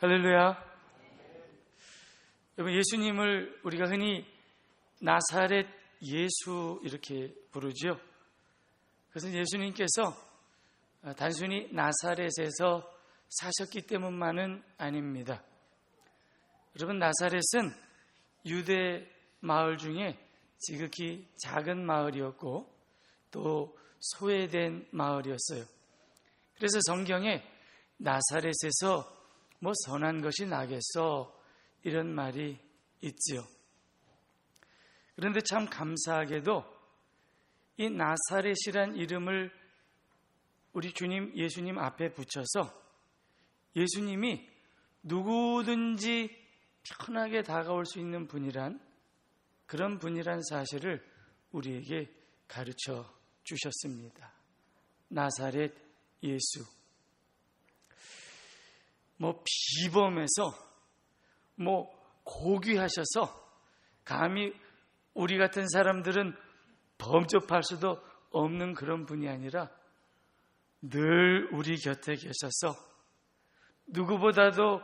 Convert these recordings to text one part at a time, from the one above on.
할렐루야. 여러분, 예수님을 우리가 흔히 나사렛 예수 이렇게 부르죠. 그래서 예수님께서 단순히 나사렛에서 사셨기 때문만은 아닙니다. 여러분, 나사렛은 유대 마을 중에 지극히 작은 마을이었고 또 소외된 마을이었어요. 그래서 성경에 나사렛에서 뭐 선한 것이 나겠어 이런 말이 있지요. 그런데 참 감사하게도 이 나사렛이란 이름을 우리 주님 예수님 앞에 붙여서 예수님이 누구든지 편하게 다가올 수 있는 분이란 그런 분이란 사실을 우리에게 가르쳐 주셨습니다. 나사렛 예수. 비범해서 고귀하셔서 감히 우리 같은 사람들은 범접할 수도 없는 그런 분이 아니라 늘 우리 곁에 계셔서 누구보다도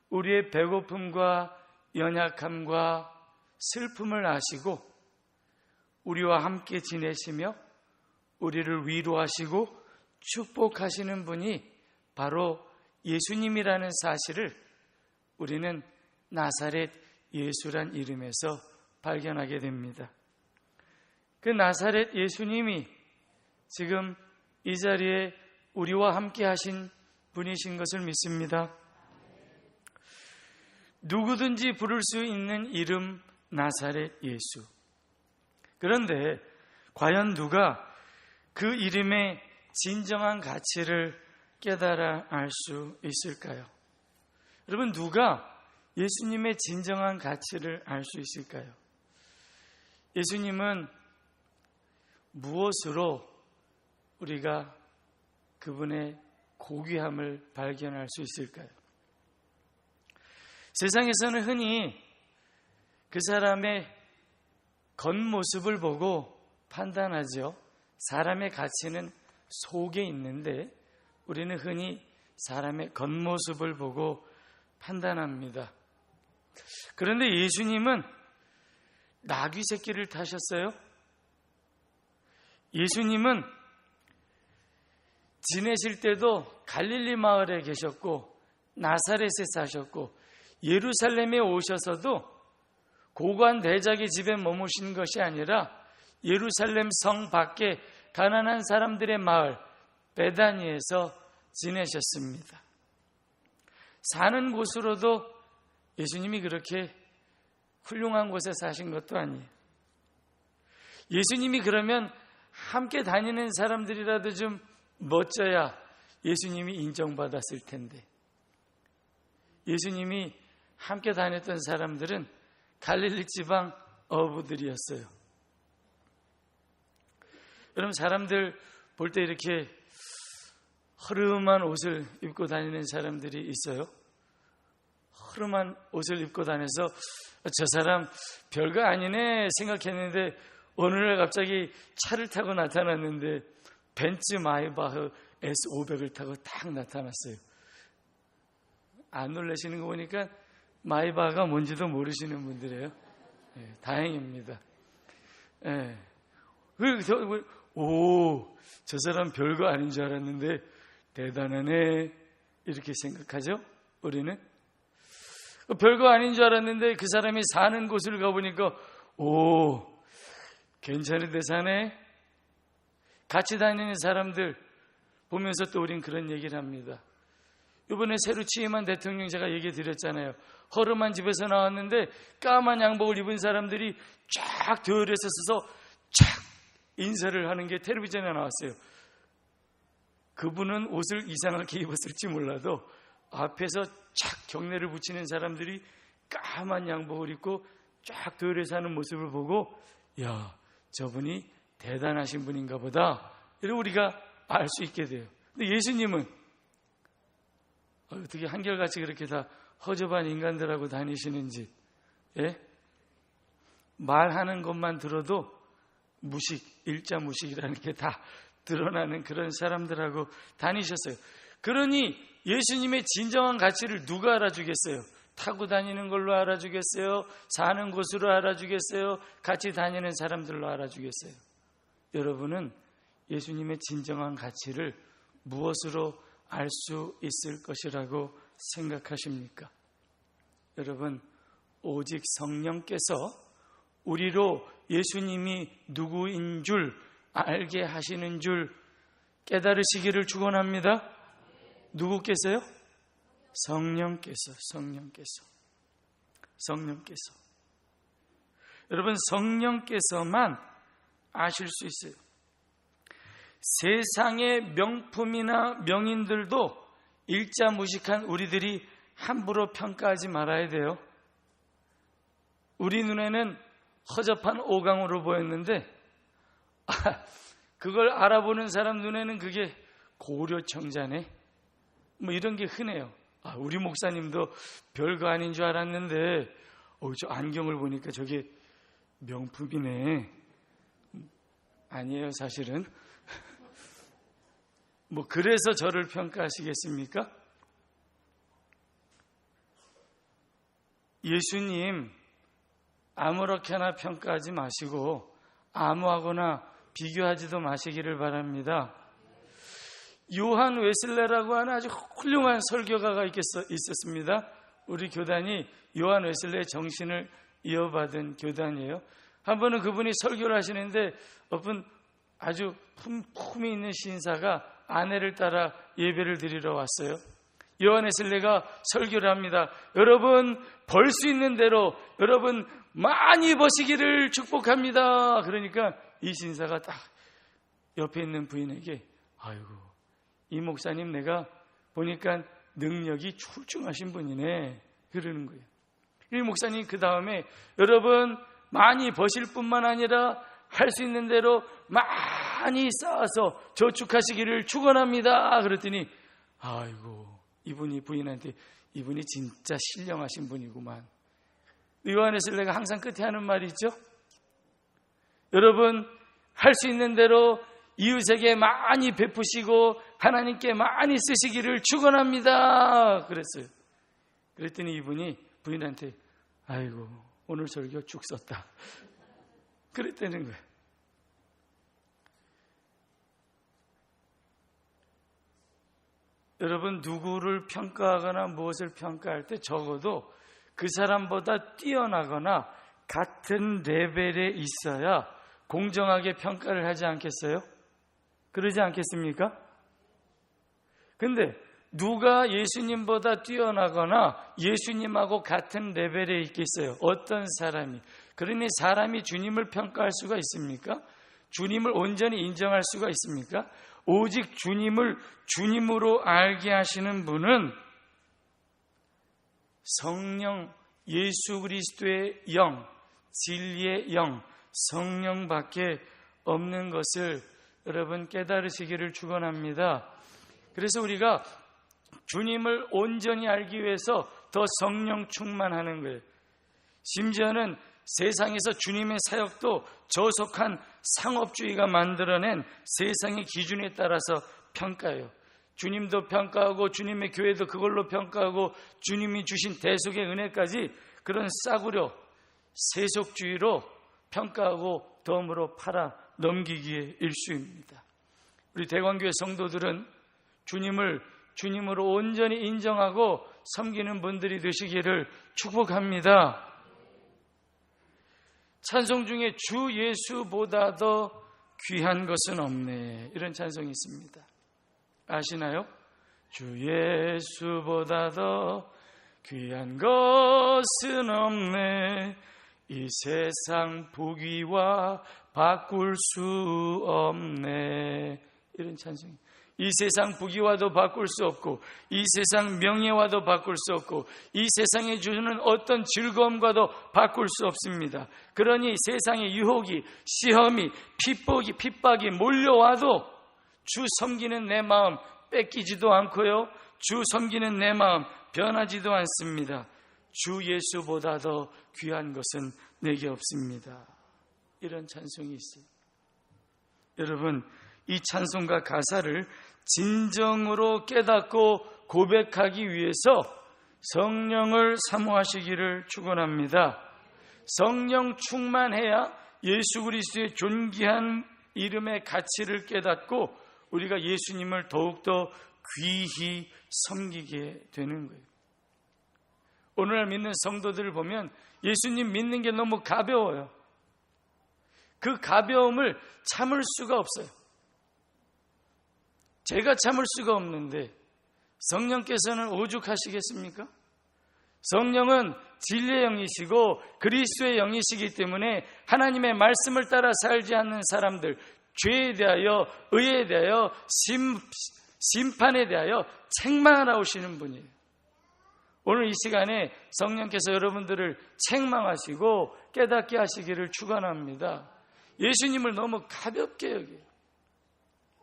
우리의 배고픔과 연약함과 슬픔을 아시고 우리와 함께 지내시며 우리를 위로하시고 축복하시는 분이 바로 예수님이라는 사실을 우리는 나사렛 예수란 이름에서 발견하게 됩니다. 그 나사렛 예수님이 지금 이 자리에 우리와 함께 하신 분이신 것을 믿습니다. 누구든지 부를 수 있는 이름 나사렛 예수. 그런데 과연 누가 그 이름의 진정한 가치를 깨달아 알 수 있을까요? 여러분, 누가 예수님의 진정한 가치를 알 수 있을까요? 예수님은 무엇으로 우리가 그분의 고귀함을 발견할 수 있을까요? 세상에서는 흔히 그 사람의 겉모습을 보고 판단하죠. 사람의 가치는 속에 있는데 우리는 흔히 사람의 겉모습을 보고 판단합니다. 그런데 예수님은 나귀 새끼를 타셨어요. 예수님은 지내실 때도 갈릴리 마을에 계셨고 나사렛에 사셨고 예루살렘에 오셔서도 고관 대작의 집에 머무신 것이 아니라 예루살렘 성 밖에 가난한 사람들의 마을 베다니에서 지내셨습니다. 사는 곳으로도 예수님이 그렇게 훌륭한 곳에 사신 것도 아니에요. 예수님이 그러면 함께 다니는 사람들이라도 좀 멋져야 예수님이 인정받았을 텐데 예수님이 함께 다녔던 사람들은 갈릴리 지방 어부들이었어요. 여러분, 사람들 볼 때 이렇게 허름한 옷을 입고 다니는 사람들이 있어요. 허름한 옷을 입고 다녀서 저 사람 별거 아니네 생각했는데 어느 날 갑자기 차를 타고 나타났는데 벤츠 마이바흐 S500을 타고 딱 나타났어요. 안 놀라시는 거 보니까 마이바흐가 뭔지도 모르시는 분들이에요. 네, 다행입니다. 네. 저 사람 별거 아닌 줄 알았는데 대단하네 이렇게 생각하죠. 우리는 별거 아닌 줄 알았는데 그 사람이 사는 곳을 가보니까 괜찮은데 사네. 같이 다니는 사람들 보면서 또 우린 그런 얘기를 합니다. 이번에 새로 취임한 대통령 제가 얘기 드렸잖아요. 허름한 집에서 나왔는데 까만 양복을 입은 사람들이 쫙 대열에서 서서 쫙 인사를 하는 게 텔레비전에 나왔어요. 그분은 옷을 이상하게 입었을지 몰라도 앞에서 쫙 경례를 붙이는 사람들이 까만 양복을 입고 쫙 대열에서 하는 모습을 보고 야, 저분이 대단하신 분인가 보다 이렇게 우리가 알 수 있게 돼요. 근데 예수님은 어떻게 한결같이 그렇게 다 허접한 인간들하고 다니시는지, 예? 말하는 것만 들어도 무식, 일자무식이라는 게 다 드러나는 그런 사람들하고 다니셨어요. 그러니 예수님의 진정한 가치를 누가 알아주겠어요? 타고 다니는 걸로 알아주겠어요? 사는 곳으로 알아주겠어요? 같이 다니는 사람들로 알아주겠어요? 여러분은 예수님의 진정한 가치를 무엇으로 알 수 있을 것이라고 생각하십니까? 여러분, 오직 성령께서 우리로 예수님이 누구인 줄 알게 하시는 줄 깨달으시기를 축원합니다. 누구께서요? 성령께서. 여러분, 성령께서만 아실 수 있어요. 세상의 명품이나 명인들도 일자무식한 우리들이 함부로 평가하지 말아야 돼요. 우리 눈에는 허접한 오강으로 보였는데 그걸 알아보는 사람 눈에는 그게 고려청자네, 뭐 이런 게 흔해요. 우리 목사님도 별거 아닌 줄 알았는데 저 안경을 보니까 저게 명품이네. 아니에요, 사실은. 뭐 그래서 저를 평가하시겠습니까? 예수님 아무렇게나 평가하지 마시고 아무하거나 비교하지도 마시기를 바랍니다. 요한 웨슬레라고 하는 아주 훌륭한 설교가가 있었습니다. 우리 교단이 요한 웨슬레의 정신을 이어받은 교단이에요. 한 번은 그분이 설교를 하시는데 어떤 아주 품이 있는 신사가 아내를 따라 예배를 드리러 왔어요. 요한 웨슬레가 설교를 합니다. 여러분, 벌 수 있는 대로 여러분 많이 버시기를 축복합니다. 그러니까 이 신사가 딱 옆에 있는 부인에게, 아이고, 이 목사님 내가 보니까 능력이 출중하신 분이네, 그러는 거예요. 이 목사님 그 다음에 여러분 많이 버실 뿐만 아니라 할 수 있는 대로 많이 쌓아서 저축하시기를 축원합니다. 그랬더니 아이고, 이분이 부인한테 이분이 진짜 신령하신 분이구만. 요한 웨슬레가 항상 끝에 하는 말이 있죠. 여러분, 할 수 있는 대로 이웃에게 많이 베푸시고 하나님께 많이 쓰시기를 축원합니다. 그랬어요. 그랬더니 이분이 부인한테 아이고, 오늘 설교 죽 썼다, 그랬다는 거예요. 여러분, 누구를 평가하거나 무엇을 평가할 때 적어도 그 사람보다 뛰어나거나 같은 레벨에 있어야 공정하게 평가를 하지 않겠어요? 그러지 않겠습니까? 근데 누가 예수님보다 뛰어나거나 예수님하고 같은 레벨에 있겠어요? 어떤 사람이? 그러니 사람이 주님을 평가할 수가 있습니까? 주님을 온전히 인정할 수가 있습니까? 오직 주님을 주님으로 알게 하시는 분은 성령, 예수 그리스도의 영, 진리의 영, 성령밖에 없는 것을 여러분 깨달으시기를 축원합니다. 그래서 우리가 주님을 온전히 알기 위해서 더 성령 충만하는 거예요. 심지어는 세상에서 주님의 사역도 저속한 상업주의가 만들어낸 세상의 기준에 따라서 평가해요. 주님도 평가하고 주님의 교회도 그걸로 평가하고 주님이 주신 대속의 은혜까지 그런 싸구려 세속주의로 평가하고 덤으로 팔아 넘기기에 일쑤입니다. 우리 대광교회 성도들은 주님을 주님으로 온전히 인정하고 섬기는 분들이 되시기를 축복합니다. 찬송 중에 주 예수보다 더 귀한 것은 없네, 이런 찬송이 있습니다. 아시나요? 주 예수보다 더 귀한 것은 없네, 이 세상 부귀와 바꿀 수 없네, 이런 찬송이. 이 세상 부귀와도 바꿀 수 없고 이 세상 명예와도 바꿀 수 없고 이 세상에 주는 어떤 즐거움과도 바꿀 수 없습니다. 그러니 세상의 유혹이, 시험이, 핍박이 몰려와도 주 섬기는 내 마음 뺏기지도 않고요, 주 섬기는 내 마음 변하지도 않습니다. 주 예수보다 더 귀한 것은 내게 없습니다. 이런 찬송이 있어요. 여러분, 이 찬송가 가사를 진정으로 깨닫고 고백하기 위해서 성령을 사모하시기를 축원합니다. 성령 충만해야 예수 그리스도의 존귀한 이름의 가치를 깨닫고 우리가 예수님을 더욱더 귀히 섬기게 되는 거예요. 오늘날 믿는 성도들을 보면 예수님 믿는 게 너무 가벼워요. 그 가벼움을 참을 수가 없어요. 제가 참을 수가 없는데 성령께서는 오죽하시겠습니까? 성령은 진리의 영이시고 그리스도의 영이시기 때문에 하나님의 말씀을 따라 살지 않는 사람들, 죄에 대하여, 의에 대하여, 심판에 대하여 책망하러 오시는 분이에요. 오늘 이 시간에 성령께서 여러분들을 책망하시고 깨닫게 하시기를 축원합니다. 예수님을 너무 가볍게 여겨요.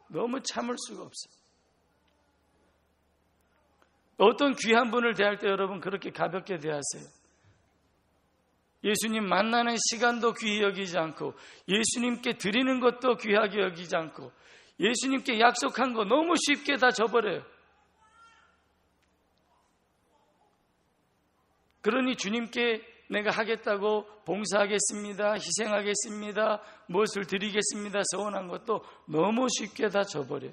너무 참을 수가 없어요. 어떤 귀한 분을 대할 때 여러분 그렇게 가볍게 대하세요? 예수님 만나는 시간도 귀히 여기지 않고, 예수님께 드리는 것도 귀하게 여기지 않고, 예수님께 약속한 거 너무 쉽게 다 저버려요. 그러니 주님께 내가 하겠다고 봉사하겠습니다, 희생하겠습니다, 무엇을 드리겠습니다 서원한 것도 너무 쉽게 다 저버려요.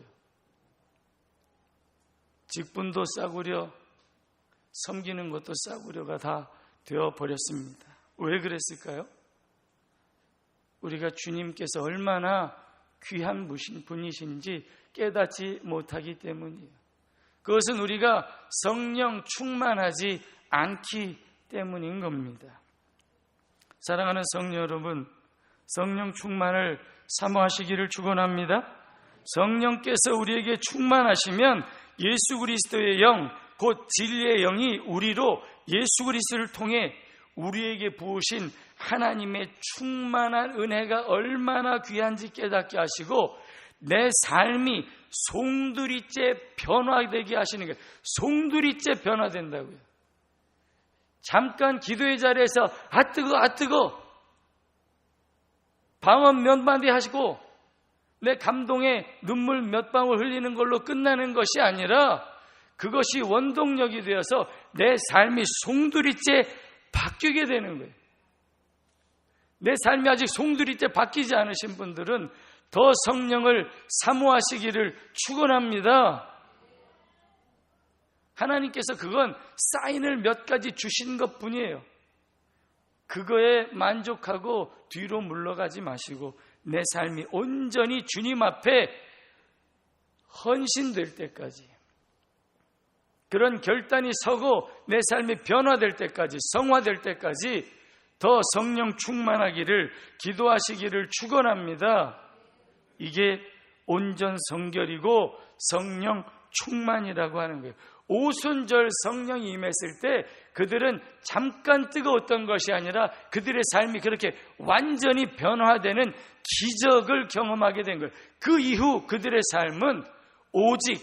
직분도 싸구려, 섬기는 것도 싸구려가 다 되어버렸습니다. 왜 그랬을까요? 우리가 주님께서 얼마나 귀한 분이신지 깨닫지 못하기 때문이에요. 그것은 우리가 성령 충만하지 않기 때문인 겁니다. 사랑하는 성도 여러분, 성령 충만을 사모하시기를 축원합니다. 성령께서 우리에게 충만하시면 예수 그리스도의 영, 곧 진리의 영이 우리로 예수 그리스도를 통해 우리에게 부으신 하나님의 충만한 은혜가 얼마나 귀한지 깨닫게 하시고 내 삶이 송두리째 변화되게 하시는 거예요. 송두리째 변화된다고요. 잠깐 기도의 자리에서 아 뜨거 방언 몇 마디 하시고 내 감동에 눈물 몇 방울 흘리는 걸로 끝나는 것이 아니라 그것이 원동력이 되어서 내 삶이 송두리째 바뀌게 되는 거예요. 내 삶이 아직 송두리째 바뀌지 않으신 분들은 더 성령을 사모하시기를 축원합니다. 하나님께서 그건 사인을 몇 가지 주신 것뿐이에요. 그거에 만족하고 뒤로 물러가지 마시고 내 삶이 온전히 주님 앞에 헌신될 때까지, 그런 결단이 서고 내 삶이 변화될 때까지, 성화될 때까지 더 성령 충만하기를 기도하시기를 축원합니다. 이게 온전 성결이고 성령 충만이라고 하는 거예요. 오순절 성령이 임했을 때 그들은 잠깐 뜨거웠던 것이 아니라 그들의 삶이 그렇게 완전히 변화되는 기적을 경험하게 된 거예요. 그 이후 그들의 삶은 오직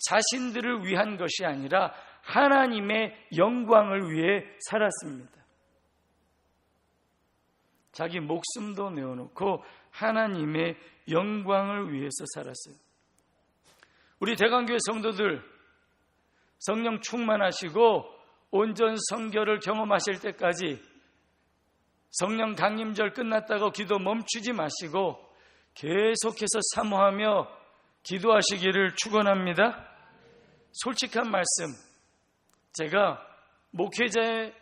자신들을 위한 것이 아니라 하나님의 영광을 위해 살았습니다. 자기 목숨도 내어놓고 하나님의 영광을 위해서 살았어요. 우리 대강교회 성도들 성령 충만하시고 온전 성결을 경험하실 때까지 성령 강림절 끝났다고 기도 멈추지 마시고 계속해서 사모하며 기도하시기를 축원합니다. 솔직한 말씀, 제가 목회자의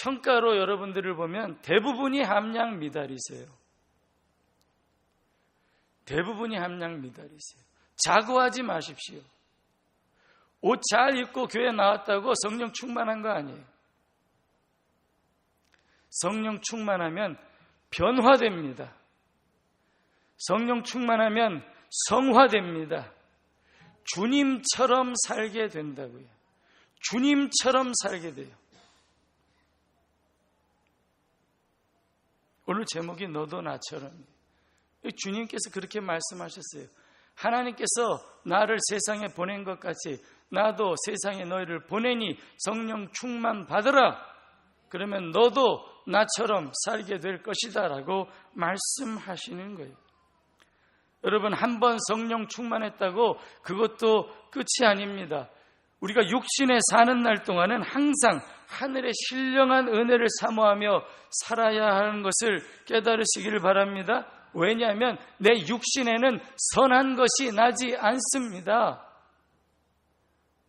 평가로 여러분들을 보면 대부분이 함량 미달이세요. 대부분이 함량 미달이세요. 자고하지 마십시오. 옷 잘 입고 교회 나왔다고 성령 충만한 거 아니에요. 성령 충만하면 변화됩니다. 성령 충만하면 성화됩니다. 주님처럼 살게 된다고요. 주님처럼 살게 돼요. 오늘 제목이 너도 나처럼. 주님께서 그렇게 말씀하셨어요. 하나님께서 나를 세상에 보낸 것 같이 나도 세상에 너희를 보내니 성령 충만 받으라. 그러면 너도 나처럼 살게 될 것이다 라고 말씀하시는 거예요. 여러분, 한 번 성령 충만했다고 그것도 끝이 아닙니다. 우리가 육신에 사는 날 동안은 항상 하늘의 신령한 은혜를 사모하며 살아야 하는 것을 깨달으시기를 바랍니다. 왜냐하면 내 육신에는 선한 것이 나지 않습니다.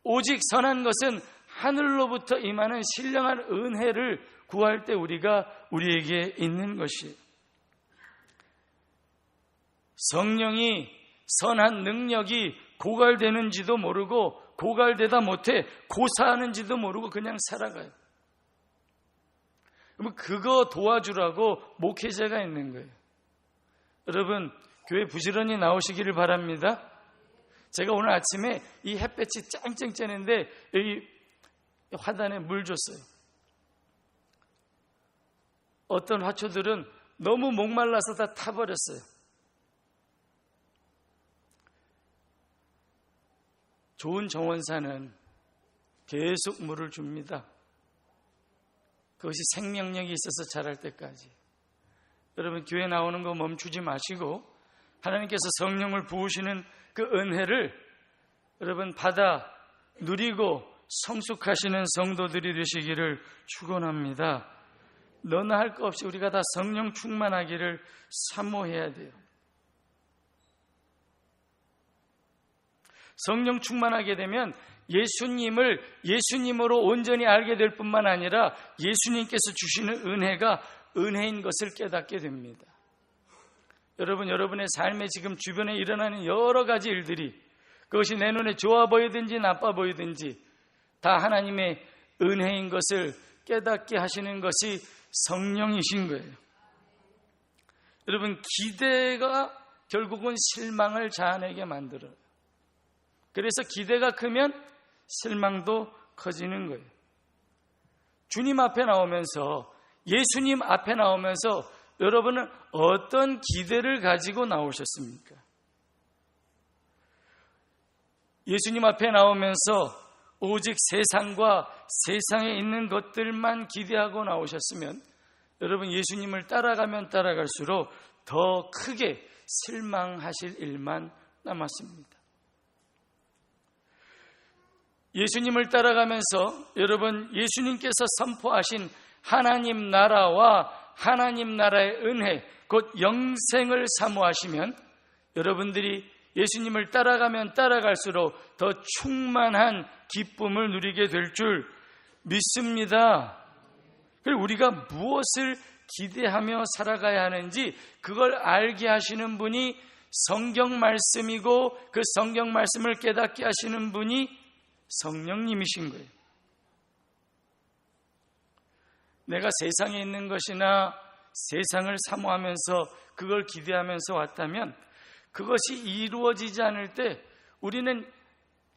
오직 선한 것은 하늘로부터 임하는 신령한 은혜를 구할 때 우리에게 있는 것이에요. 성령이 선한 능력이 고갈되는지도 모르고 고갈되다 못해 고사하는지도 모르고 그냥 살아가요. 그럼 그거 도와주라고 목회자가 있는 거예요. 여러분, 교회 부지런히 나오시기를 바랍니다. 제가 오늘 아침에 이 햇볕이 쨍쨍 쬐는데 여기 화단에 물 줬어요. 어떤 화초들은 너무 목말라서 다 타버렸어요. 좋은 정원사는 계속 물을 줍니다. 그것이 생명력이 있어서 자랄 때까지. 여러분, 교회 나오는 거 멈추지 마시고 하나님께서 성령을 부으시는 그 은혜를 여러분 받아 누리고 성숙하시는 성도들이 되시기를 축원합니다. 너나 할 것 없이 우리가 다 성령 충만하기를 사모해야 돼요. 성령 충만하게 되면 예수님을 예수님으로 온전히 알게 될 뿐만 아니라 예수님께서 주시는 은혜가 은혜인 것을 깨닫게 됩니다. 여러분, 여러분의 삶에 지금 주변에 일어나는 여러 가지 일들이 그것이 내 눈에 좋아 보이든지 나빠 보이든지 다 하나님의 은혜인 것을 깨닫게 하시는 것이 성령이신 거예요. 여러분, 기대가 결국은 실망을 자아내게 만들어요. 그래서 기대가 크면 실망도 커지는 거예요. 주님 앞에 나오면서, 예수님 앞에 나오면서 여러분은 어떤 기대를 가지고 나오셨습니까? 예수님 앞에 나오면서 오직 세상과 세상에 있는 것들만 기대하고 나오셨으면 여러분, 예수님을 따라가면 따라갈수록 더 크게 실망하실 일만 남았습니다. 예수님을 따라가면서 여러분, 예수님께서 선포하신 하나님 나라와 하나님 나라의 은혜, 곧 영생을 사모하시면 여러분들이 예수님을 따라가면 따라갈수록 더 충만한 기쁨을 누리게 될 줄 믿습니다. 그리고 우리가 무엇을 기대하며 살아가야 하는지 그걸 알게 하시는 분이 성경 말씀이고 그 성경 말씀을 깨닫게 하시는 분이 성령님이신 거예요. 내가 세상에 있는 것이나 세상을 사모하면서 그걸 기대하면서 왔다면 그것이 이루어지지 않을 때 우리는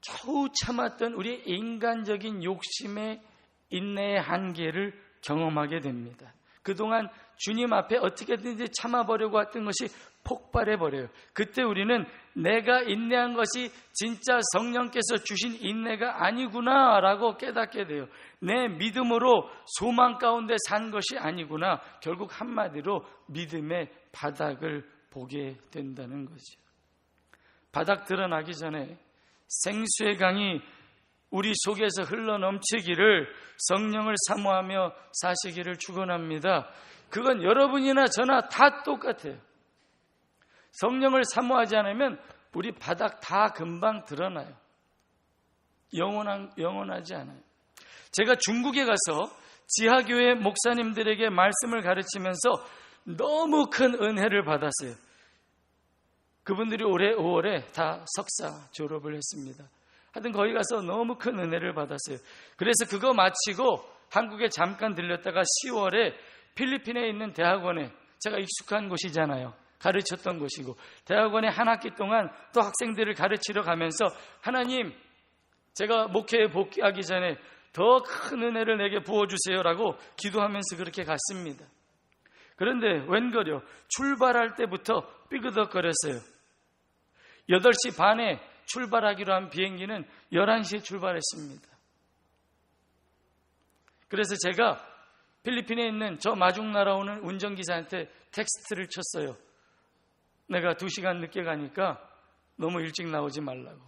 겨우 참았던 우리의 인간적인 욕심의 인내의 한계를 경험하게 됩니다. 그동안 주님 앞에 어떻게든지 참아보려고 했던 것이 폭발해버려요. 그때 우리는 내가 인내한 것이 진짜 성령께서 주신 인내가 아니구나 라고 깨닫게 돼요. 내 믿음으로 소망 가운데 산 것이 아니구나. 결국 한마디로 믿음의 바닥을 보게 된다는 거죠. 바닥 드러나기 전에 생수의 강이 우리 속에서 흘러넘치기를 성령을 사모하며 사시기를 축원합니다. 그건 여러분이나 저나 다 똑같아요. 성령을 사모하지 않으면 우리 바닥 다 금방 드러나요. 영원하지 않아요. 제가 중국에 가서 지하교회 목사님들에게 말씀을 가르치면서 너무 큰 은혜를 받았어요. 그분들이 올해 5월에 다 석사 졸업을 했습니다. 하여튼 거기 가서 너무 큰 은혜를 받았어요. 그래서 그거 마치고 한국에 잠깐 들렸다가 10월에 필리핀에 있는 대학원에, 제가 익숙한 곳이잖아요. 가르쳤던 곳이고, 대학원에 한 학기 동안 또 학생들을 가르치러 가면서 하나님, 제가 목회에 복귀하기 전에 더 큰 은혜를 내게 부어주세요라고 기도하면서 그렇게 갔습니다. 그런데 웬걸요, 출발할 때부터 삐그덕거렸어요. 8시 반에 출발하기로 한 비행기는 11시에 출발했습니다. 그래서 제가 필리핀에 있는 저 마중 날아오는 운전기사한테 텍스트를 쳤어요. 내가 2시간 늦게 가니까 너무 일찍 나오지 말라고.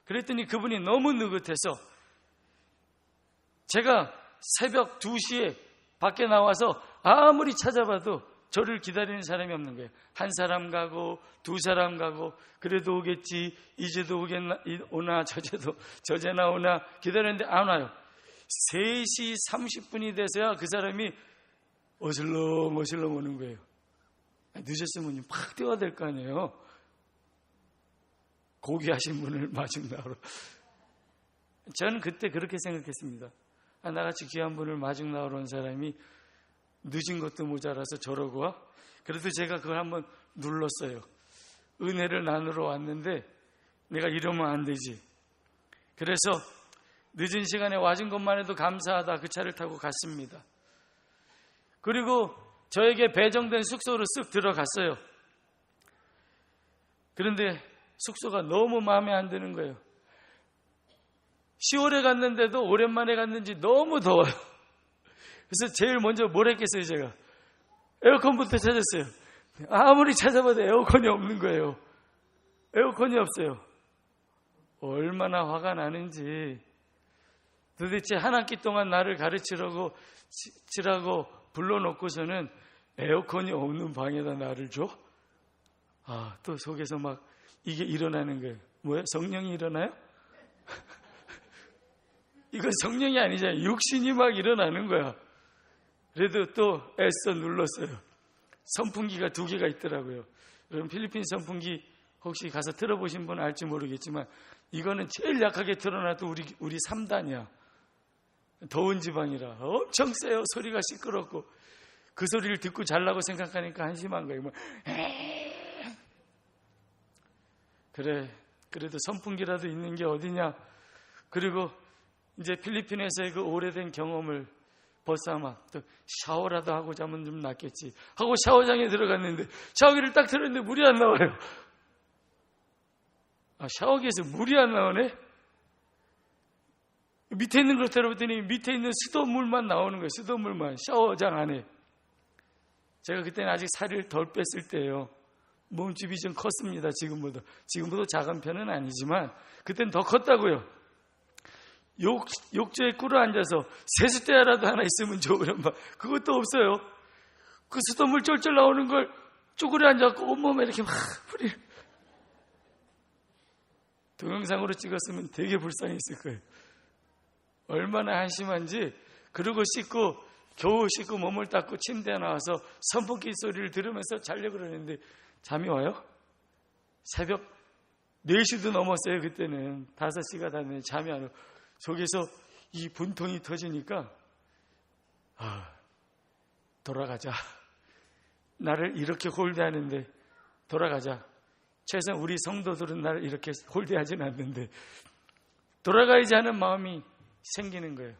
그랬더니 그분이 너무 느긋해서 제가 새벽 2시에 밖에 나와서 아무리 찾아봐도 저를 기다리는 사람이 없는 거예요. 한 사람 가고 2사람 가고 그래도 오겠지, 이제도 오나 저제나 오나 기다렸는데 안 와요. 3시 30분이 돼서야 그 사람이 어슬렁 오는 거예요. 늦었으면 팍 뛰어야 될 거 아니에요. 고귀하신 분을 마중 나오러. 저는 그때 그렇게 생각했습니다. 나같이 귀한 분을 마중 나오러 온 사람이 늦은 것도 모자라서 저러고 와? 그래도 제가 그걸 한번 눌렀어요. 은혜를 나누러 왔는데 내가 이러면 안 되지. 그래서 늦은 시간에 와준 것만 해도 감사하다. 그 차를 타고 갔습니다. 그리고 저에게 배정된 숙소로 쓱 들어갔어요. 그런데 숙소가 너무 마음에 안 드는 거예요. 10월에 갔는데도 오랜만에 갔는지 너무 더워요. 그래서 제일 먼저 뭘 했겠어요, 제가? 에어컨부터 찾았어요. 아무리 찾아봐도 에어컨이 없는 거예요. 에어컨이 없어요. 얼마나 화가 나는지. 도대체 한 학기 동안 나를 가르치라고 불러놓고서는 에어컨이 없는 방에다 나를 줘? 또 속에서 막 이게 일어나는 거예요. 뭐야? 성령이 일어나요? 이건 성령이 아니잖아요. 육신이 막 일어나는 거야. 그래도 또 애써 눌렀어요. 선풍기가 2개가 있더라고요. 여러분 필리핀 선풍기 혹시 가서 틀어보신 분 알지 모르겠지만 이거는 제일 약하게 틀어놔도 우리 3단이야. 더운 지방이라 엄청 세요. 소리가 시끄럽고 그 소리를 듣고 잘라고 생각하니까 한심한 거예요. 그래, 그래도 선풍기라도 있는 게 어디냐. 그리고 이제 필리핀에서의 그 오래된 경험을 벗삼아 또 샤워라도 하고 자면 좀 낫겠지 하고 샤워장에 들어갔는데 샤워기를 딱 틀었는데 물이 안 나와요. 샤워기에서 물이 안 나오네? 밑에 있는 걸 들어봤더니 밑에 있는 수돗물만 나오는 거예요. 수돗물만. 샤워장 안에. 제가 그때는 아직 살을 덜 뺐을 때예요. 몸집이 좀 컸습니다. 지금보다 작은 편은 아니지만 그때는 더 컸다고요. 욕조에 꿇어 앉아서 세숫대야라도 하나 있으면 좋으란 말. 그것도 없어요. 그 수돗물 쫄쫄 나오는 걸 쪼그려 앉아서 온몸에 이렇게 막 뿌리. 동영상으로 찍었으면 되게 불쌍했을 거예요. 얼마나 한심한지. 그러고 겨우 씻고 몸을 닦고 침대에 나와서 선풍기 소리를 들으면서 자려고 그러는데 잠이 와요? 새벽 4시도 넘었어요. 그때는 5시가 됐는데 잠이 안 와요. 속에서 이 분통이 터지니까 돌아가자. 나를 이렇게 홀대하는데 돌아가자. 최소한 우리 성도들은 나를 이렇게 홀대하지는 않는데 돌아가야지 하는 마음이 생기는 거예요.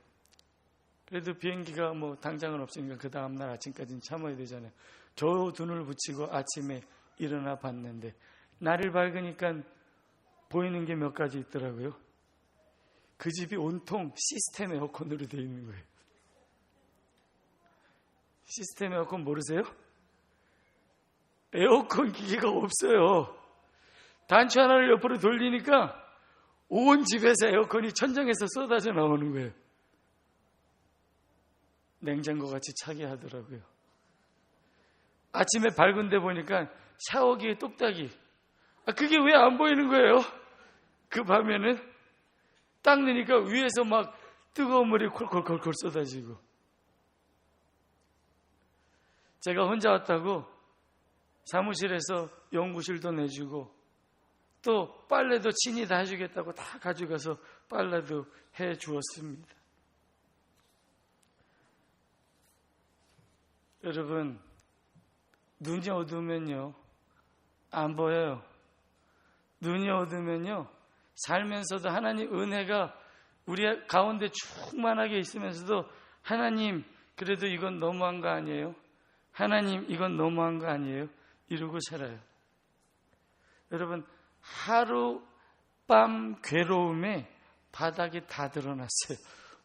그래도 비행기가 당장은 없으니까 그 다음날 아침까지는 참아야 되잖아요. 겨우 눈을 붙이고 아침에 일어나 봤는데 날을 밝으니까 보이는 게 몇 가지 있더라고요. 그 집이 온통 시스템 에어컨으로 되어 있는 거예요. 시스템 에어컨 모르세요? 에어컨 기계가 없어요. 단추 하나를 옆으로 돌리니까 온 집에서 에어컨이 천장에서 쏟아져 나오는 거예요. 냉장고 같이 차게 하더라고요. 아침에 밝은 데 보니까 샤워기에 똑딱이. 그게 왜 안 보이는 거예요? 그 밤에는 딱 넣으니까 위에서 막 뜨거운 물이 콜콜콜콜 쏟아지고. 제가 혼자 왔다고 사무실에서 연구실도 내주고 또 빨래도 친히 다 해주겠다고 다 가져가서 빨래도 해주었습니다. 여러분, 눈이 어두우면요 안 보여요. 눈이 어두우면요 살면서도 하나님 은혜가 우리 가운데 충만하게 있으면서도 하나님 그래도 이건 너무한 거 아니에요? 하나님 이건 너무한 거 아니에요? 이러고 살아요. 여러분, 하룻밤 괴로움에 바닥이 다 드러났어요.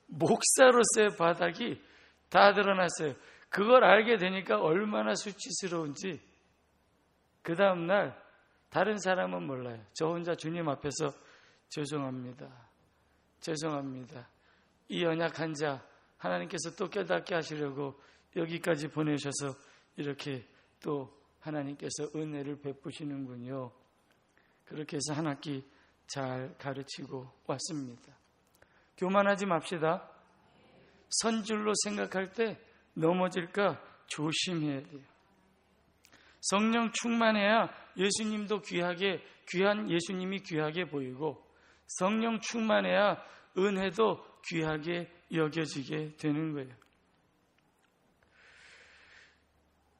목사로서의 바닥이 다 드러났어요. 그걸 알게 되니까 얼마나 수치스러운지 그 다음날 다른 사람은 몰라요. 저 혼자 주님 앞에서 죄송합니다. 이 연약한 자 하나님께서 또 깨닫게 하시려고 여기까지 보내셔서 이렇게 또 하나님께서 은혜를 베푸시는군요. 그렇게 해서 한 학기 잘 가르치고 왔습니다. 교만하지 맙시다. 선줄로 생각할 때 넘어질까 조심해야 돼요. 성령 충만해야 예수님도 귀한 예수님이 귀하게 보이고, 성령 충만해야 은혜도 귀하게 여겨지게 되는 거예요.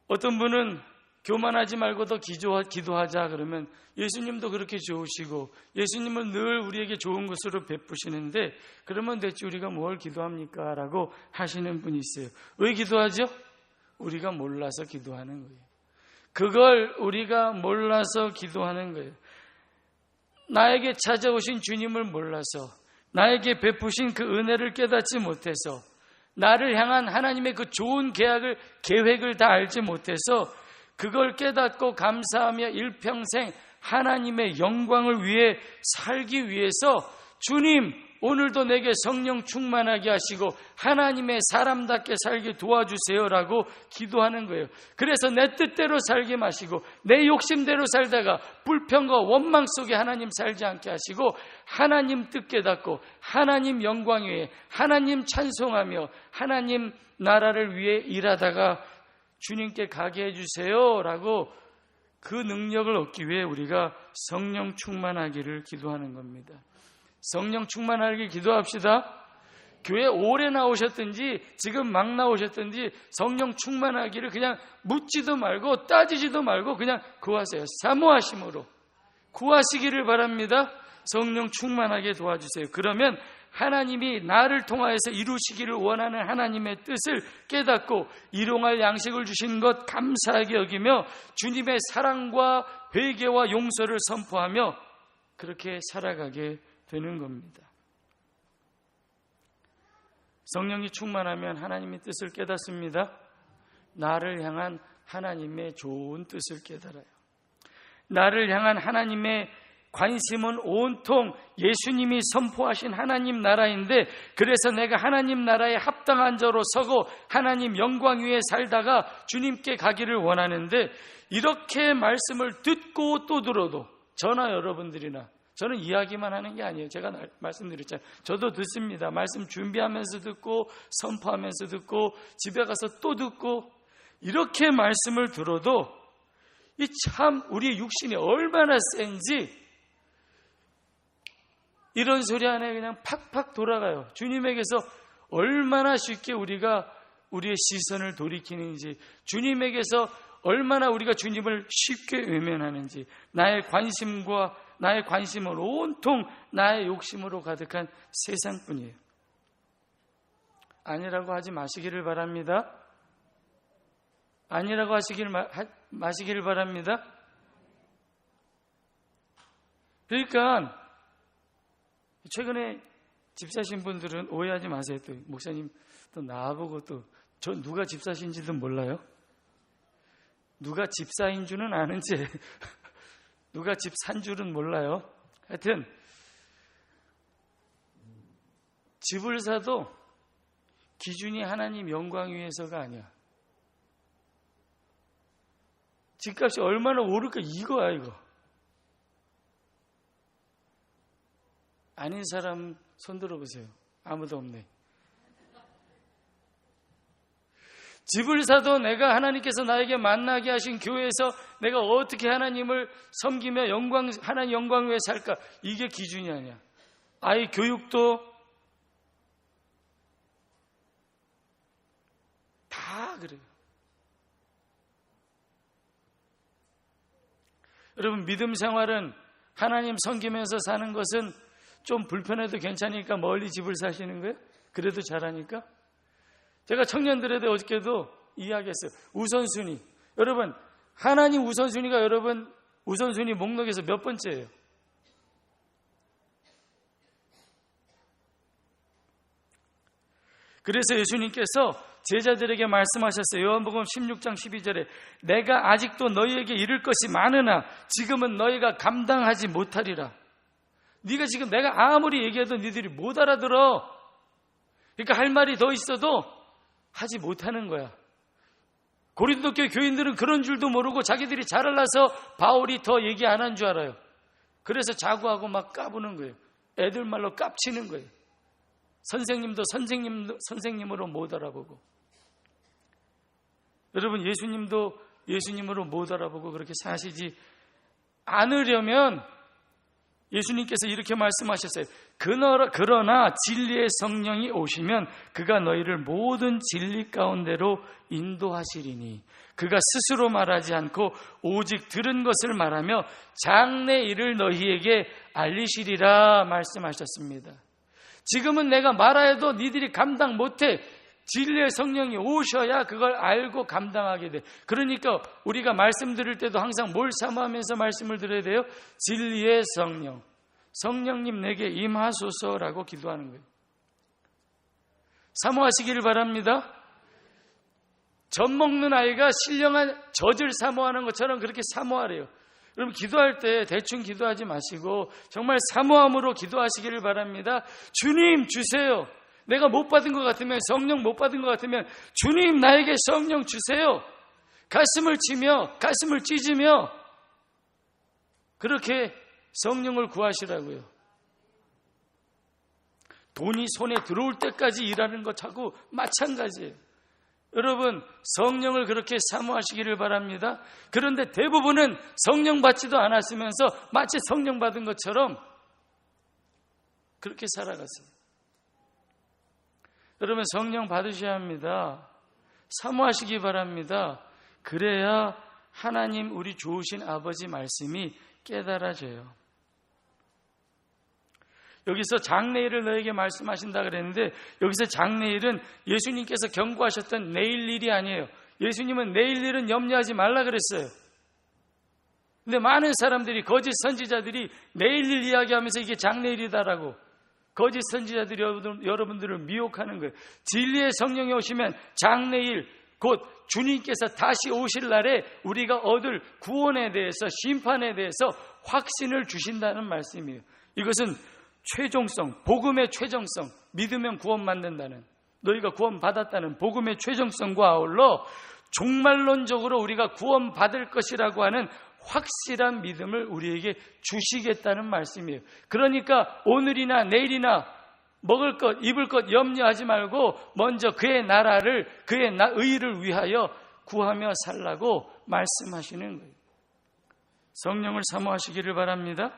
어떤 분은 교만하지 말고 더 기도하자 그러면 예수님도 그렇게 좋으시고 예수님은 늘 우리에게 좋은 것으로 베푸시는데, 그러면 대체 우리가 뭘 기도합니까? 라고 하시는 분이 있어요. 왜 기도하죠? 우리가 몰라서 기도하는 거예요. 그걸 우리가 몰라서 기도하는 거예요. 나에게 찾아오신 주님을 몰라서, 나에게 베푸신 그 은혜를 깨닫지 못해서, 나를 향한 하나님의 그 좋은 계획을 다 알지 못해서 그걸 깨닫고 감사하며 일평생 하나님의 영광을 위해 살기 위해서 주님 오늘도 내게 성령 충만하게 하시고 하나님의 사람답게 살게 도와주세요라고 기도하는 거예요. 그래서 내 뜻대로 살게 마시고 내 욕심대로 살다가 불평과 원망 속에 하나님 살지 않게 하시고 하나님 뜻 깨닫고 하나님 영광 위에 하나님 찬송하며 하나님 나라를 위해 일하다가 주님께 가게 해주세요라고 그 능력을 얻기 위해 우리가 성령 충만하기를 기도하는 겁니다. 성령 충만하길 기도합시다. 교회 오래 나오셨든지 지금 막 나오셨든지 성령 충만하기를 그냥 묻지도 말고 따지지도 말고 그냥 구하세요. 사모하심으로 구하시기를 바랍니다. 성령 충만하게 도와주세요. 그러면 하나님이 나를 통하여서 이루시기를 원하는 하나님의 뜻을 깨닫고 일용할 양식을 주신 것 감사하게 여기며 주님의 사랑과 회개와 용서를 선포하며 그렇게 살아가게 되는 겁니다. 성령이 충만하면 하나님의 뜻을 깨닫습니다. 나를 향한 하나님의 좋은 뜻을 깨달아요. 나를 향한 하나님의 관심은 온통 예수님이 선포하신 하나님 나라인데, 그래서 내가 하나님 나라에 합당한 자로 서고 하나님 영광 위에 살다가 주님께 가기를 원하는데, 이렇게 말씀을 듣고 또 들어도 저나 여러분들이나, 저는 이야기만 하는 게 아니에요. 제가 말씀드렸잖아요. 저도 듣습니다. 말씀 준비하면서 듣고 선포하면서 듣고 집에 가서 또 듣고, 이렇게 말씀을 들어도 이 참 우리의 육신이 얼마나 센지 이런 소리 안에 그냥 팍팍 돌아가요. 주님에게서 얼마나 쉽게 우리가 우리의 시선을 돌이키는지, 주님에게서 얼마나 우리가 주님을 쉽게 외면하는지, 나의 관심은 온통 나의 욕심으로 가득한 세상뿐이에요. 아니라고 하지 마시기를 바랍니다. 아니라고 마시기를 바랍니다. 그러니까 최근에 집사신 분들은 오해하지 마세요. 또 목사님 또 나보고 또 저 누가 집사신지도 몰라요. 누가 집사인 줄은 아는지 누가 집 산 줄은 몰라요. 하여튼 집을 사도 기준이 하나님 영광 위해서가 아니야. 집값이 얼마나 오를까 이거야 이거. 아닌 사람 손 들어보세요. 아무도 없네. 집을 사도 내가 하나님께서 나에게 만나게 하신 교회에서 내가 어떻게 하나님을 섬기며 하나님 영광 위에 살까, 이게 기준이 아니야. 아이 교육도 다 그래요. 여러분, 믿음 생활은 하나님 섬기면서 사는 것은 좀 불편해도 괜찮으니까 멀리 집을 사시는 거예요? 그래도 잘하니까? 제가 청년들에도 어저께도 이야기했어요. 우선순위. 여러분, 하나님 우선순위가 여러분 우선순위 목록에서 몇 번째예요? 그래서 예수님께서 제자들에게 말씀하셨어요. 요한복음 16장 12절에 내가 아직도 너희에게 이를 것이 많으나 지금은 너희가 감당하지 못하리라. 네가 지금 내가 아무리 얘기해도 니들이 못 알아들어. 그러니까 할 말이 더 있어도 하지 못하는 거야. 고린도 교회 교인들은 그런 줄도 모르고 자기들이 잘 알아서 바울이 더 얘기 안 한 줄 알아요. 그래서 자구하고 막 까부는 거예요. 애들 말로 깝치는 거예요. 선생님도 선생님으로 못 알아보고, 여러분 예수님도 예수님으로 못 알아보고 그렇게 사시지 않으려면 예수님께서 이렇게 말씀하셨어요. 그러나 진리의 성령이 오시면 그가 너희를 모든 진리 가운데로 인도하시리니 그가 스스로 말하지 않고 오직 들은 것을 말하며 장래 일을 너희에게 알리시리라 말씀하셨습니다. 지금은 내가 말하여도 니들이 감당 못해. 진리의 성령이 오셔야 그걸 알고 감당하게 돼. 그러니까 우리가 말씀 들을 때도 항상 뭘 사모하면서 말씀을 들어야 돼요? 진리의 성령, 성령님 내게 임하소서라고 기도하는 거예요. 사모하시기를 바랍니다. 젖 먹는 아이가 신령한 젖을 사모하는 것처럼 그렇게 사모하래요. 여러분 기도할 때 대충 기도하지 마시고 정말 사모함으로 기도하시기를 바랍니다. 주님 주세요. 내가 못 받은 것 같으면, 성령 못 받은 것 같으면 주님 나에게 성령 주세요. 가슴을 치며 가슴을 찢으며 그렇게 성령을 구하시라고요. 돈이 손에 들어올 때까지 일하는 것하고 마찬가지예요. 여러분 성령을 그렇게 사모하시기를 바랍니다. 그런데 대부분은 성령 받지도 않았으면서 마치 성령 받은 것처럼 그렇게 살아갔어요. 여러분 성령 받으셔야 합니다. 사모하시기 바랍니다. 그래야 하나님 우리 좋으신 아버지 말씀이 깨달아져요. 여기서 장래일을 너에게 말씀하신다 그랬는데 여기서 장래일은 예수님께서 경고하셨던 내일 일이 아니에요. 예수님은 내일 일은 염려하지 말라 그랬어요. 근데 많은 사람들이, 거짓 선지자들이 내일 일 이야기하면서 이게 장래일이다라고 거짓 선지자들이 여러분들을 미혹하는 거예요. 진리의 성령이 오시면 장래일, 곧 주님께서 다시 오실 날에 우리가 얻을 구원에 대해서, 심판에 대해서 확신을 주신다는 말씀이에요. 이것은 최종성, 복음의 최종성, 믿으면 구원받는다는, 너희가 구원받았다는 복음의 최종성과 아울러 종말론적으로 우리가 구원받을 것이라고 하는 확실한 믿음을 우리에게 주시겠다는 말씀이에요. 그러니까 오늘이나 내일이나 먹을 것, 입을 것 염려하지 말고 먼저 그의 나라를, 그의 의를 위하여 구하며 살라고 말씀하시는 거예요. 성령을 사모하시기를 바랍니다.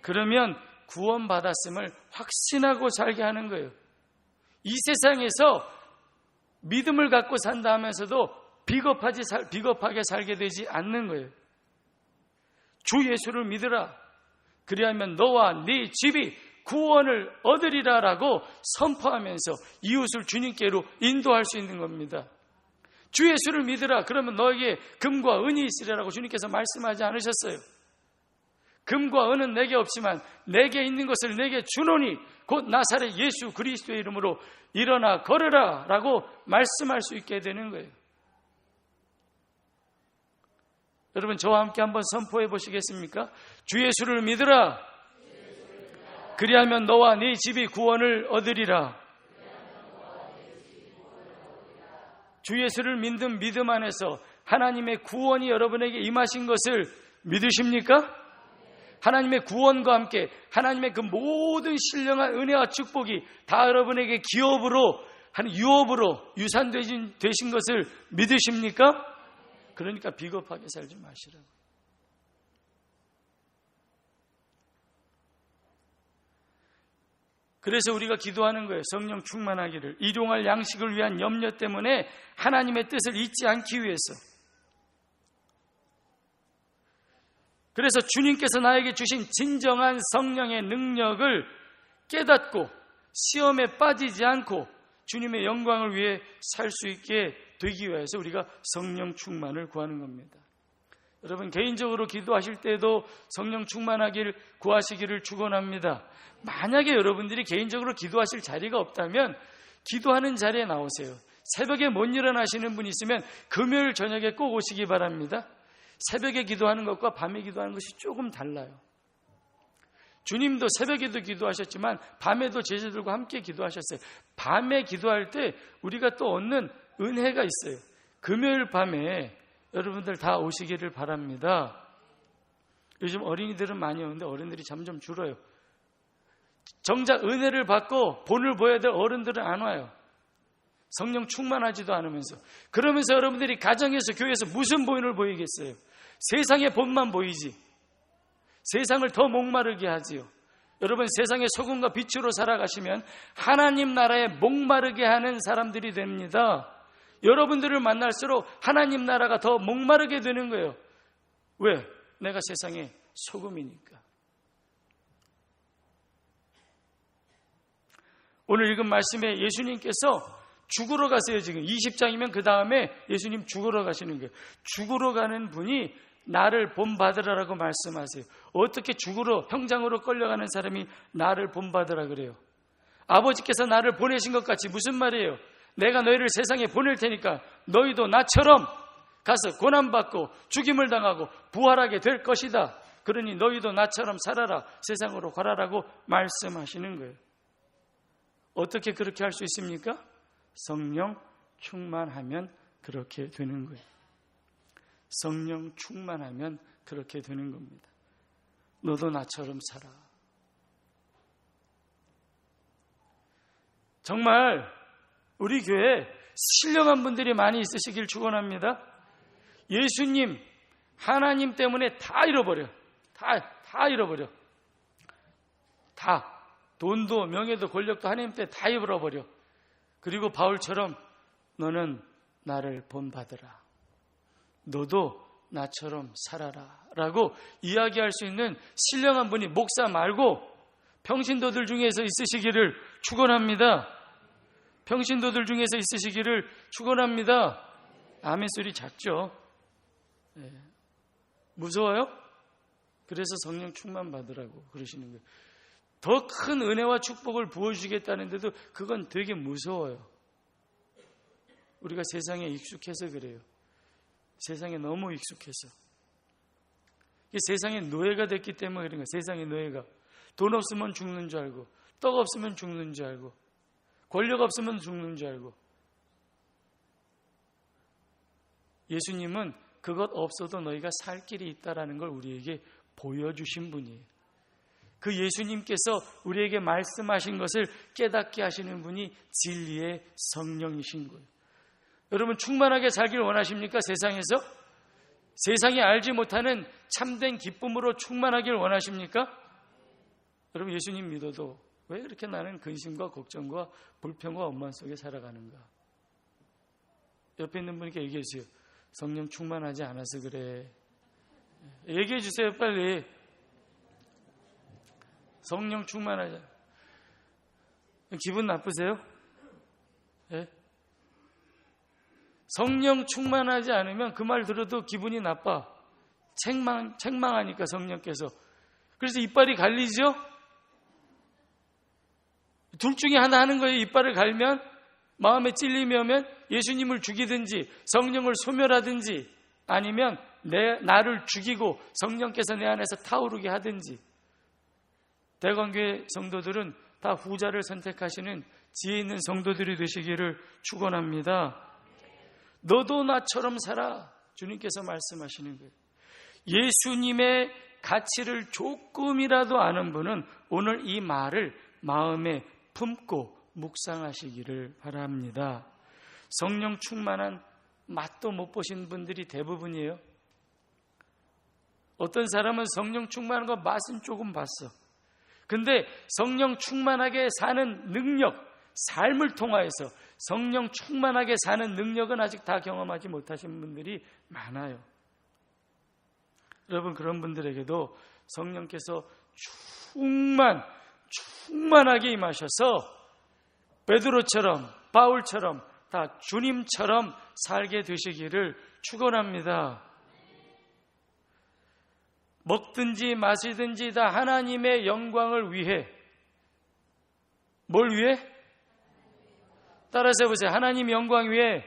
그러면 구원받았음을 확신하고 살게 하는 거예요. 이 세상에서 믿음을 갖고 산다 하면서도 비겁하게 살게 되지 않는 거예요. 주 예수를 믿으라. 그리하면 너와 네 집이 구원을 얻으리라라고 선포하면서 이웃을 주님께로 인도할 수 있는 겁니다. 주 예수를 믿으라. 그러면 너에게 금과 은이 있으리라고 주님께서 말씀하지 않으셨어요? 금과 은은 내게 없지만 내게 있는 것을 내게 주노니 곧 나사렛 예수 그리스도의 이름으로 일어나 걸으라 라고 말씀할 수 있게 되는 거예요. 여러분 저와 함께 한번 선포해 보시겠습니까? 주 예수를 믿으라. 그리하면 너와 네 집이 구원을 얻으리라. 주 예수를 믿는 믿음 안에서 하나님의 구원이 여러분에게 임하신 것을 믿으십니까? 하나님의 구원과 함께 하나님의 그 모든 신령한 은혜와 축복이 다 여러분에게 기업으로, 유업으로 유산되신 것을 믿으십니까? 그러니까 비겁하게 살지 마시라고. 그래서 우리가 기도하는 거예요. 성령 충만하기를. 일용할 양식을 위한 염려 때문에 하나님의 뜻을 잊지 않기 위해서. 그래서 주님께서 나에게 주신 진정한 성령의 능력을 깨닫고 시험에 빠지지 않고 주님의 영광을 위해 살 수 있게 되기 위해서 우리가 성령 충만을 구하는 겁니다. 여러분 개인적으로 기도하실 때도 성령 충만하기를 구하시기를 축원합니다. 만약에 여러분들이 개인적으로 기도하실 자리가 없다면 기도하는 자리에 나오세요. 새벽에 못 일어나시는 분이 있으면 금요일 저녁에 꼭 오시기 바랍니다. 새벽에 기도하는 것과 밤에 기도하는 것이 조금 달라요. 주님도 새벽에도 기도하셨지만 밤에도 제자들과 함께 기도하셨어요. 밤에 기도할 때 우리가 또 얻는 은혜가 있어요. 금요일 밤에 여러분들 다 오시기를 바랍니다. 요즘 어린이들은 많이 오는데 어른들이 점점 줄어요. 정작 은혜를 받고 본을 보여야 될 어른들은 안 와요. 성령 충만하지도 않으면서. 그러면서 여러분들이 가정에서 교회에서 무슨 본을 보이겠어요? 세상의 본만 보이지. 세상을 더 목마르게 하지요. 여러분, 세상의 소금과 빛으로 살아가시면 하나님 나라에 목마르게 하는 사람들이 됩니다. 여러분들을 만날수록 하나님 나라가 더 목마르게 되는 거예요. 왜? 내가 세상의 소금이니까. 오늘 읽은 말씀에 예수님께서 죽으러 가세요. 지금 20장이면 그 다음에 예수님 죽으러 가시는 거예요. 죽으러 가는 분이 나를 본받으라라고 말씀하세요. 어떻게 죽으러, 형장으로 끌려가는 사람이 나를 본받으라 그래요? 아버지께서 나를 보내신 것 같이. 무슨 말이에요? 내가 너희를 세상에 보낼 테니까 너희도 나처럼 가서 고난받고 죽임을 당하고 부활하게 될 것이다. 그러니 너희도 나처럼 살아라. 세상으로 가라라고 말씀하시는 거예요. 어떻게 그렇게 할 수 있습니까? 성령 충만하면 그렇게 되는 거예요. 성령 충만하면 그렇게 되는 겁니다. 너도 나처럼 살아. 정말 우리 교회에 신령한 분들이 많이 있으시길 축원합니다. 예수님, 하나님 때문에 다 잃어버려. 다 잃어버려. 다. 돈도 명예도 권력도 하나님 때문에 다 잃어버려. 그리고 바울처럼 너는 나를 본받으라. 너도 나처럼 살아라 라고 이야기할 수 있는 신령한 분이 목사 말고 평신도들 중에서 있으시기를 축원합니다. 평신도들 중에서 있으시기를 축원합니다. 아멘 소리 작죠? 네. 무서워요? 그래서 성령 충만 받으라고 그러시는 거예요. 더 큰 은혜와 축복을 부어주시겠다는데도 그건 되게 무서워요. 우리가 세상에 익숙해서 그래요. 세상에 너무 익숙해서. 세상의 노예가 됐기 때문에 그런 거예요. 세상의 노예가. 돈 없으면 죽는 줄 알고, 떡 없으면 죽는 줄 알고, 권력 없으면 죽는 줄 알고. 예수님은 그것 없어도 너희가 살 길이 있다라는 걸 우리에게 보여주신 분이에요. 그 예수님께서 우리에게 말씀하신 것을 깨닫게 하시는 분이 진리의 성령이신 거예요. 여러분, 충만하게 살기를 원하십니까? 세상에서? 세상이 알지 못하는 참된 기쁨으로 충만하길 원하십니까? 여러분, 예수님 믿어도 왜 그렇게 나는 근심과 걱정과 불평과 원망 속에 살아가는가? 옆에 있는 분께 얘기해 주세요. 성령 충만하지 않아서 그래. 얘기해 주세요, 빨리. 성령 충만하지. 기분 나쁘세요? 네? 성령 충만하지 않으면 그 말 들어도 기분이 나빠. 책망하니까 성령께서. 그래서 이빨이 갈리죠? 둘 중에 하나 하는 거예요. 이빨을 갈면, 마음에 찔림이 오면 예수님을 죽이든지 성령을 소멸하든지 아니면 나를 죽이고 성령께서 내 안에서 타오르게 하든지. 대관교회 성도들은 다 후자를 선택하시는 지혜 있는 성도들이 되시기를 축원합니다. 너도 나처럼 살아. 주님께서 말씀하시는 거예요. 예수님의 가치를 조금이라도 아는 분은 오늘 이 말을 마음에 품고 묵상하시기를 바랍니다. 성령 충만한 맛도 못 보신 분들이 대부분이에요. 어떤 사람은 성령 충만한 거 맛은 조금 봤어. 근데 성령 충만하게 사는 능력, 삶을 통하여서 성령 충만하게 사는 능력은 아직 다 경험하지 못하신 분들이 많아요. 여러분, 그런 분들에게도 성령께서 충만하게 임하셔서 베드로처럼, 바울처럼 다 주님처럼 살게 되시기를 축원합니다. 먹든지 마시든지 다 하나님의 영광을 위해. 뭘 위해? 따라서 해보세요. 하나님 영광 위에,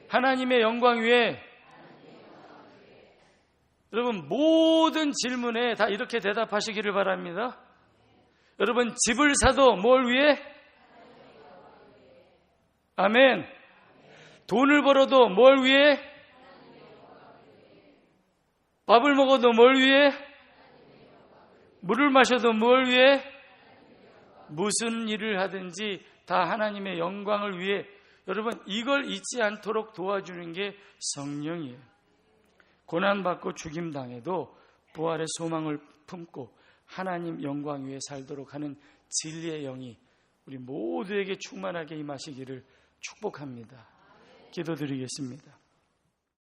하나님의 영광 위에. 여러분, 모든 질문에 다 이렇게 대답하시기를 바랍니다. 여러분, 집을 사도 뭘 위해? 아멘. 돈을 벌어도 뭘 위해? 밥을 먹어도 뭘 위해? 물을 마셔도 뭘 위해? 무슨 일을 하든지 다 하나님의 영광을 위해. 여러분, 이걸 잊지 않도록 도와주는 게 성령이에요. 고난받고 죽임당해도 부활의 소망을 품고 하나님 영광 위에 살도록 하는 진리의 영이 우리 모두에게 충만하게 임하시기를 축복합니다. 기도드리겠습니다.